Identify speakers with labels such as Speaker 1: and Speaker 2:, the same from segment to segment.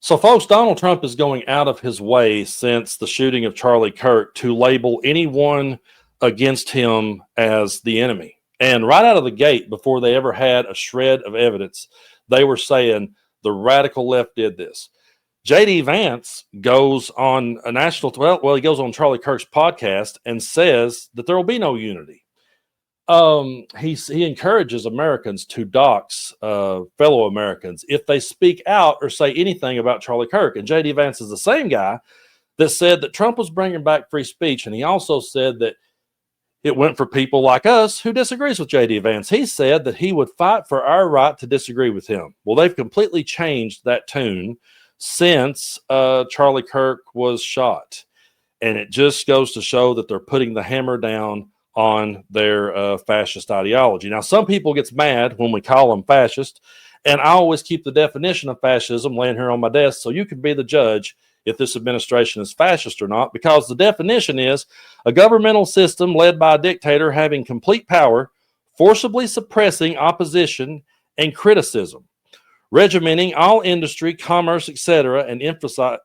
Speaker 1: So, folks, Donald Trump is going out of his way since the shooting of Charlie Kirk to label anyone against him as the enemy. And right out of the gate, before they ever had a shred of evidence, they were saying the radical left did this. JD Vance goes on a national, he goes on Charlie Kirk's podcast and says that there will be no unity. He encourages Americans to dox fellow Americans if they speak out or say anything about Charlie Kirk. And J.D. Vance is the same guy that said that Trump was bringing back free speech, and he also said that it went for people like us who disagrees with J.D. Vance. He said that he would fight for our right to disagree with him. Well, they've completely changed that tune since Charlie Kirk was shot, and it just goes to show that they're putting the hammer down on their fascist ideology. Now, some people gets mad when we call them fascist, and I always keep the definition of fascism laying here on my desk so you can be the judge if this administration is fascist or not, because the definition is a governmental system led by a dictator having complete power, forcibly suppressing opposition and criticism, regimenting all industry, commerce, etc., and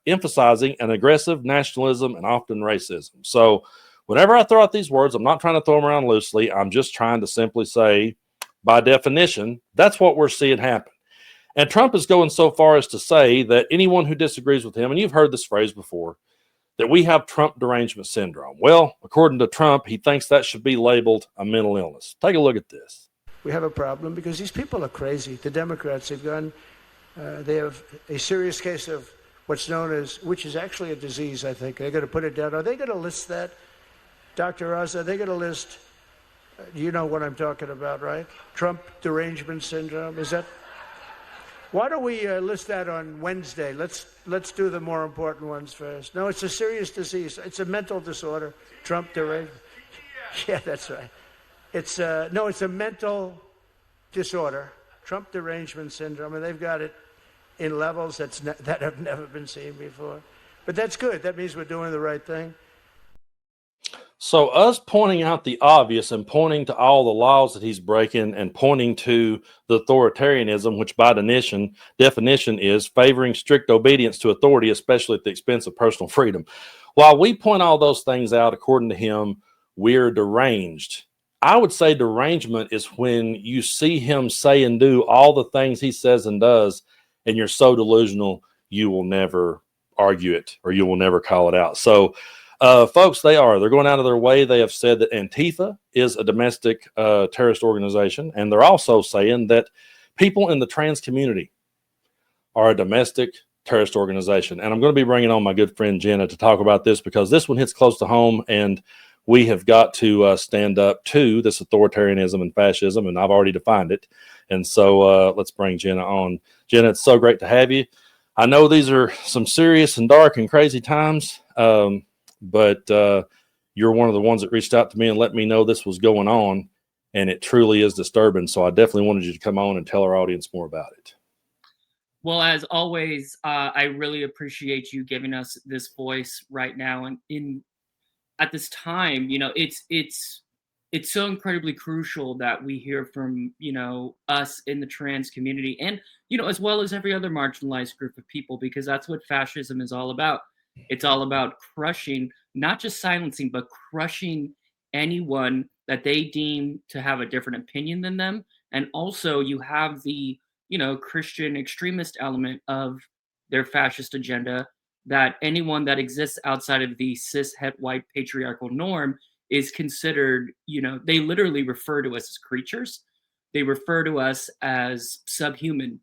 Speaker 1: emphasizing an aggressive nationalism and often racism. So whenever I throw out these words, I'm not trying to throw them around loosely. I'm just trying to simply say, by definition, that's what we're seeing happen. And Trump is going so far as to say that anyone who disagrees with him, and you've heard this phrase before, that we have Trump derangement syndrome. Well, according to Trump, he thinks that should be labeled a mental illness. Take a look at this.
Speaker 2: We have a problem because these people are crazy. The Democrats have gone, they have a serious case of what's known as, which is actually a disease, I think. They're going to put it down. Are they going to list that? Dr. Oz, are they going to list, you know what I'm talking about, right? Trump derangement syndrome, is that? Why don't we list that on Wednesday? Let's do the more important ones first. No, it's a serious disease. It's a mental disorder. Trump derangement. Yeah, that's right. It's it's a mental disorder. Trump derangement syndrome, and they've got it in levels that have never been seen before. But that's good. That means we're doing the right thing.
Speaker 1: So us pointing out the obvious and pointing to all the laws that he's breaking and pointing to the authoritarianism, which by definition is favoring strict obedience to authority, especially at the expense of personal freedom. While we point all those things out, according to him, we're deranged. I would say derangement is when you see him say and do all the things he says and does, and you're so delusional, you will never argue it or you will never call it out. So, folks, they're going out of their way. They have said that Antifa is a domestic terrorist organization, and they're also saying that people in the trans community are a domestic terrorist organization. And I'm going to be bringing on my good friend Jenna to talk about this because this one hits close to home, and we have got to stand up to this authoritarianism and fascism, and I've already defined it. And so let's bring Jenna on. Jenna, it's so great to have you. I know these are some serious and dark and crazy times, but you're one of the ones that reached out to me and let me know this was going on, and it truly is disturbing. So I definitely wanted you to come on and tell our audience more about it.
Speaker 3: Well, as always, I really appreciate you giving us this voice right now. And at this time, it's so incredibly crucial that we hear from, us in the trans community and, as well as every other marginalized group of people, because that's what fascism is all about. It's all about crushing, not just silencing, but crushing anyone that they deem to have a different opinion than them. And also you have the, Christian extremist element of their fascist agenda, that anyone that exists outside of the cis het white patriarchal norm is considered, they literally refer to us as creatures. They refer to us as subhuman.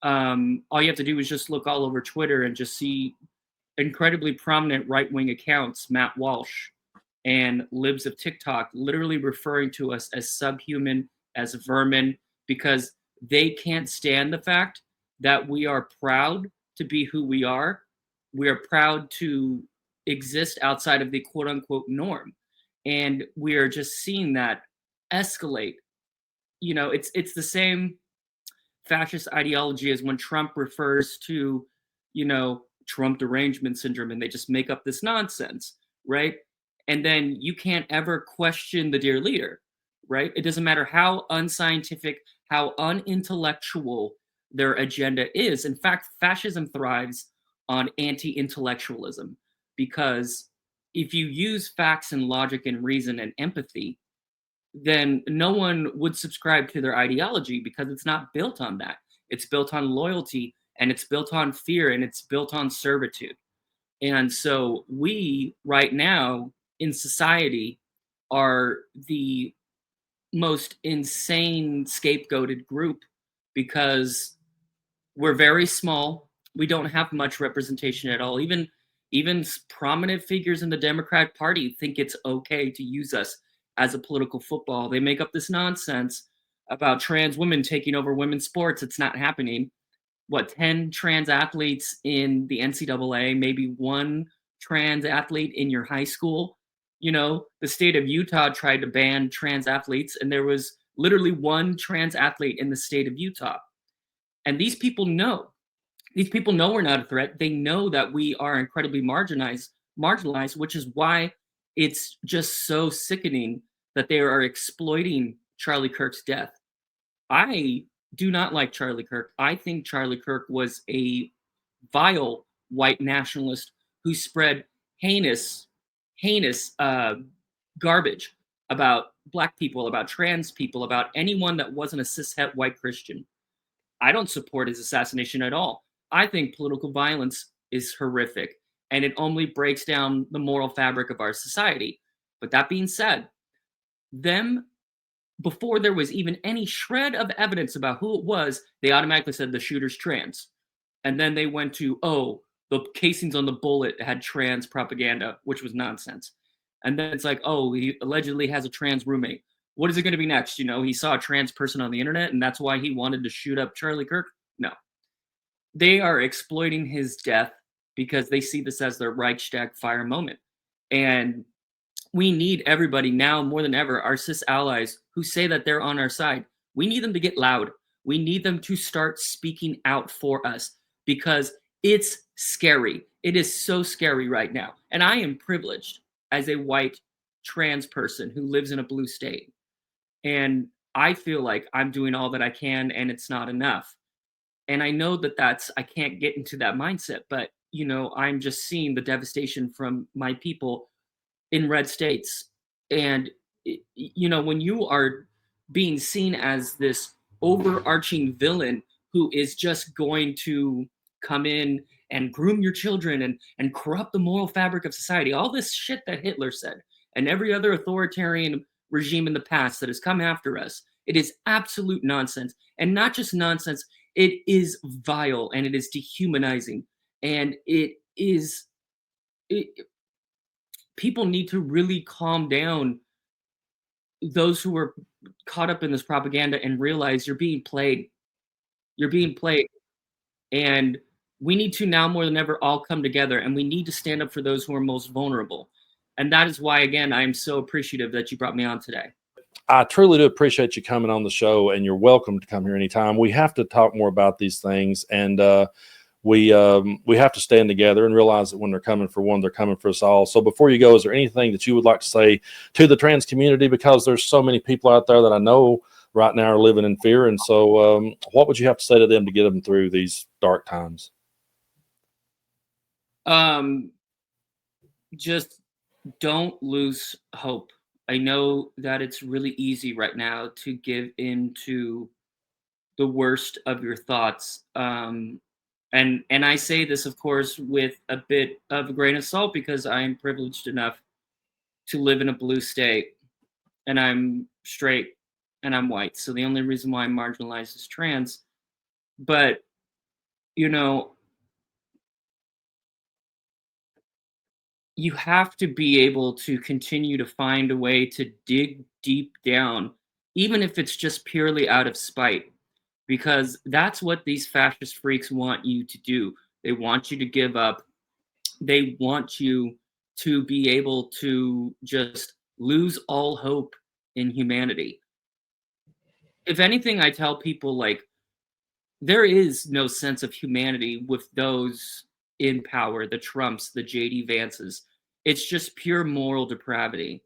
Speaker 3: All you have to do is just look all over Twitter and just see incredibly prominent right-wing accounts, Matt Walsh and libs of TikTok, literally referring to us as subhuman, as vermin, because they can't stand the fact that we are proud to be who we are. We are proud to exist outside of the quote unquote norm. And we are just seeing that escalate. It's the same fascist ideology as when Trump refers to, Trump derangement syndrome, and they just make up this nonsense, right? And then you can't ever question the dear leader, right? It doesn't matter how unscientific, how unintellectual their agenda is. In fact, fascism thrives on anti-intellectualism, because if you use facts and logic and reason and empathy, then no one would subscribe to their ideology, because it's not built on that. It's built on loyalty, and it's built on fear, and it's built on servitude. And so we right now in society are the most insane scapegoated group, because we're very small. We don't have much representation at all. Even prominent figures in the Democratic Party think it's okay to use us as a political football. They make up this nonsense about trans women taking over women's sports. It's not happening. What, 10 trans athletes in the NCAA, maybe one trans athlete in your high school. You know, the state of Utah tried to ban trans athletes, and there was literally one trans athlete in the state of Utah. And these people know. These people know we're not a threat. They know that we are incredibly marginalized, which is why it's just so sickening that they are exploiting Charlie Kirk's death. I do not like Charlie Kirk. I think Charlie Kirk was a vile white nationalist who spread heinous garbage about Black people, about trans people, about anyone that wasn't a cishet white Christian. I don't support his assassination at all. I think political violence is horrific, and it only breaks down the moral fabric of our society. But that being said, them, before there was even any shred of evidence about who it was, they automatically said the shooter's trans. And then they went to, oh, the casings on the bullet had trans propaganda, which was nonsense. And then it's like, oh, he allegedly has a trans roommate. What is it going to be next? You know, he saw a trans person on the internet, and that's why he wanted to shoot up Charlie Kirk? No. They are exploiting his death because they see this as their Reichstag fire moment. And we need everybody now more than ever, our cis allies who say that they're on our side. We need them to get loud. We need them to start speaking out for us, because it's scary. It is so scary right now. And I am privileged as a white trans person who lives in a blue state. And I feel like I'm doing all that I can, and it's not enough. And I know that I can't get into that mindset, but, you know, I'm just seeing the devastation from my people in red states. And, you know, when you are being seen as this overarching villain who is just going to come in and groom your children and corrupt the moral fabric of society, all this shit that Hitler said and every other authoritarian regime in the past that has come after us, it is absolute nonsense. And not just nonsense, it is vile, and it is dehumanizing, and people need to really calm down, those who are caught up in this propaganda, and realize you're being played. You're being played. And we need to now more than ever all come together, and we need to stand up for those who are most vulnerable. And that is why, again, I am so appreciative that you brought me on today.
Speaker 1: I truly do appreciate you coming on the show, and you're welcome to come here anytime. We have to talk more about these things, and we have to stand together and realize that when they're coming for one, they're coming for us all. So before you go, is there anything that you would like to say to the trans community? Because there's so many people out there that I know right now are living in fear. And so what would you have to say to them to get them through these dark times?
Speaker 3: Just don't lose hope. I know that it's really easy right now to give in to the worst of your thoughts. And I say this, of course, with a bit of a grain of salt, because I am privileged enough to live in a blue state, and I'm straight, and I'm white. So the only reason why I'm marginalized is trans. But, you know, you have to be able to continue to find a way to dig deep down, even if it's just purely out of spite, because that's what these fascist freaks want you to do. They want you to give up. They want you to be able to just lose all hope in humanity. If anything, I tell people, like, there is no sense of humanity with those in power, the Trumps, the JD Vances. It's just pure moral depravity.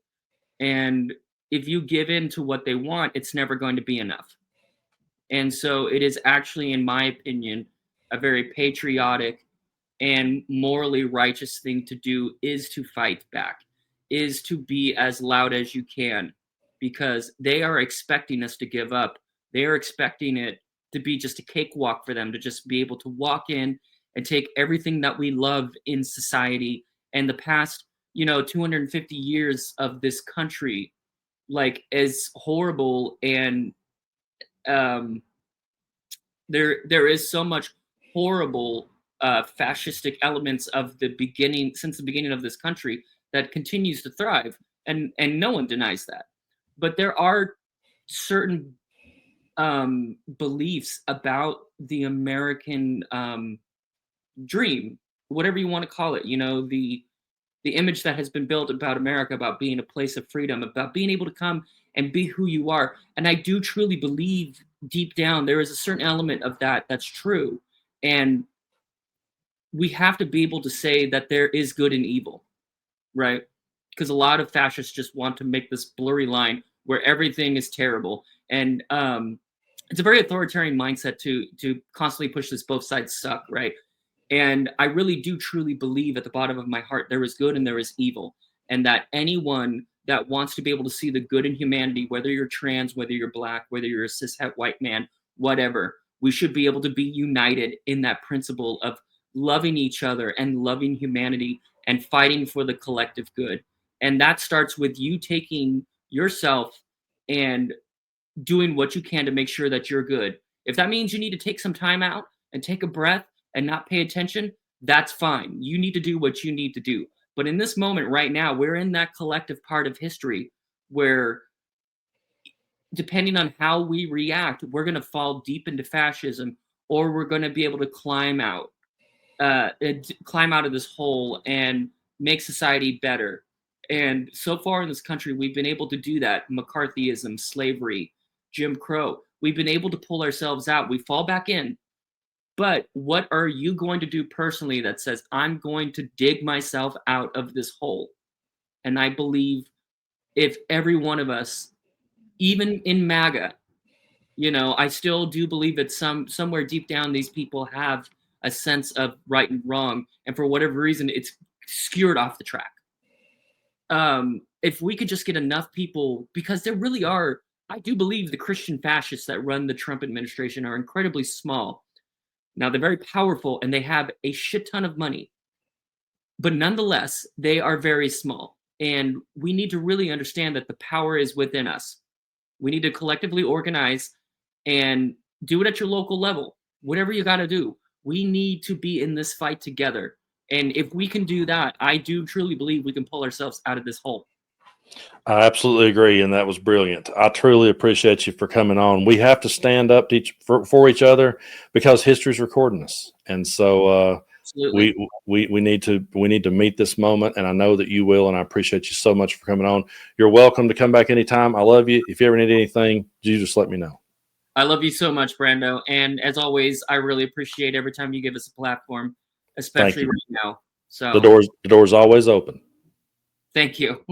Speaker 3: And if you give in to what they want, it's never going to be enough. And so it is actually, in my opinion, a very patriotic and morally righteous thing to do is to fight back, is to be as loud as you can, because they are expecting us to give up. They are expecting it to be just a cakewalk for them, to just be able to walk in and take everything that we love in society and the past, 250 years of this country, like, as horrible. And um, there is so much horrible fascistic elements of the beginning, since the beginning of this country, that continues to thrive, and no one denies that. But there are certain beliefs about the American dream, whatever you want to call it. The image that has been built about America, about being a place of freedom, about being able to come and be who you are. And I do truly believe deep down there is a certain element of that that's true. And we have to be able to say that there is good and evil, right? Because a lot of fascists just want to make this blurry line where everything is terrible. And it's a very authoritarian mindset to constantly push this both sides suck, right? And I really do truly believe at the bottom of my heart there is good and there is evil. And that anyone that wants to be able to see the good in humanity, whether you're trans, whether you're black, whether you're a cishet white man, whatever, we should be able to be united in that principle of loving each other and loving humanity and fighting for the collective good. And that starts with you taking yourself and doing what you can to make sure that you're good. If that means you need to take some time out and take a breath and not pay attention, that's fine. You need to do what you need to do. But in this moment right now, we're in that collective part of history where, depending on how we react, we're going to fall deep into fascism, or we're going to be able to climb out of this hole and make society better. And so far in this country, we've been able to do that. McCarthyism, slavery, Jim Crow. We've been able to pull ourselves out. We fall back in. But what are you going to do personally that says, I'm going to dig myself out of this hole? And I believe if every one of us, even in Maga, I still do believe that somewhere deep down, these people have a sense of right and wrong. And for whatever reason, it's skewered off the track. If we could just get enough people, because there really are, I do believe the Christian fascists that run the Trump administration are incredibly small. Now, they're very powerful and they have a shit ton of money, but nonetheless, they are very small. And we need to really understand that the power is within us. We need to collectively organize and do it at your local level. Whatever you got to do, we need to be in this fight together. And if we can do that, I do truly believe we can pull ourselves out of this hole.
Speaker 1: I absolutely agree, and that was brilliant. I truly appreciate you for coming on. We have to stand up to for each other because history's recording us, and so we need to meet this moment. And I know that you will, and I appreciate you so much for coming on. You're welcome to come back anytime. I love you. If you ever need anything, you just let me know.
Speaker 3: I love you so much, Brando, and as always, I really appreciate every time you give us a platform, especially right now. So
Speaker 1: the door's always open.
Speaker 3: Thank you.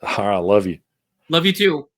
Speaker 1: All right, I love you.
Speaker 3: Love you too.